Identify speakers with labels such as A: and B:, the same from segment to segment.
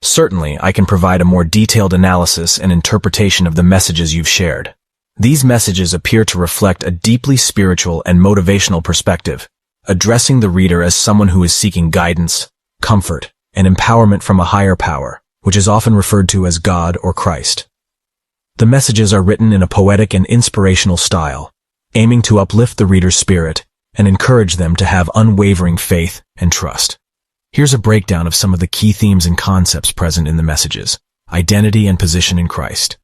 A: Certainly, I can provide a more detailed analysis and interpretation of the messages you've shared. These messages appear to reflect a deeply spiritual and motivational perspective, addressing the reader as someone who is seeking guidance, comfort, and empowerment from a higher power, which is often referred to as God or Christ. The messages are written in a poetic and inspirational style, aiming to uplift the reader's spirit and encourage them to have unwavering faith and trust. Here's a breakdown of some of the key themes and concepts present in the messages. Identity and position in Christ.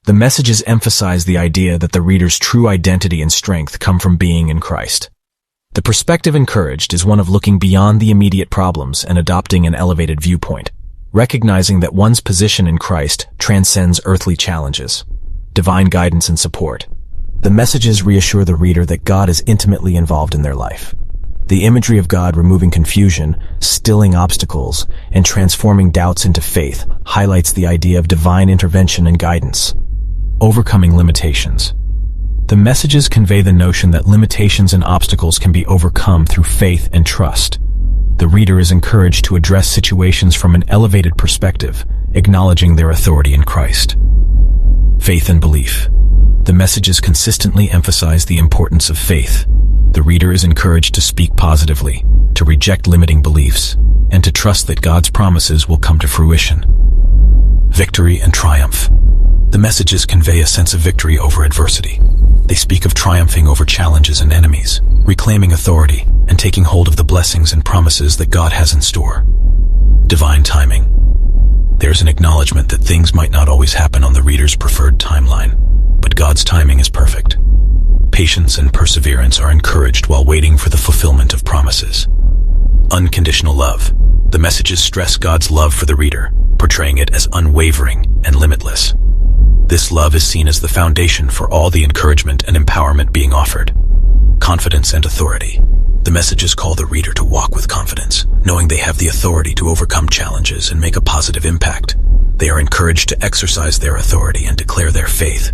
A: The messages emphasize the idea that the reader's true identity and strength come from being in Christ. The perspective encouraged is one of looking beyond the immediate problems and adopting an elevated viewpoint, recognizing that one's position in Christ transcends earthly challenges. Divine guidance and support. The messages reassure the reader that God is intimately involved in their life. The imagery of God removing confusion, stilling obstacles, and transforming doubts into faith highlights the idea of divine intervention and guidance. Overcoming limitations. The messages convey the notion that limitations and obstacles can be overcome through faith and trust. The reader is encouraged to address situations from an elevated perspective, acknowledging their authority in Christ. Faith and belief. The messages consistently emphasize the importance of faith. The reader is encouraged to speak positively, to reject limiting beliefs, and to trust that God's promises will come to fruition. Victory and triumph. The messages convey a sense of victory over adversity. They speak of triumphing over challenges and enemies, reclaiming authority, and taking hold of the blessings and promises that God has in store. Divine timing. There's an acknowledgement that things might not always happen on the reader's preferred timeline, but God's timing is perfect. Patience and perseverance are encouraged while waiting for the fulfillment of promises. Unconditional love. The messages stress God's love for the reader, portraying it as unwavering and limitless. This love is seen as the foundation for all the encouragement and empowerment being offered. Confidence and authority. The messages call the reader to walk with confidence, knowing they have the authority to overcome challenges and make a positive impact. They are encouraged to exercise their authority and declare their faith,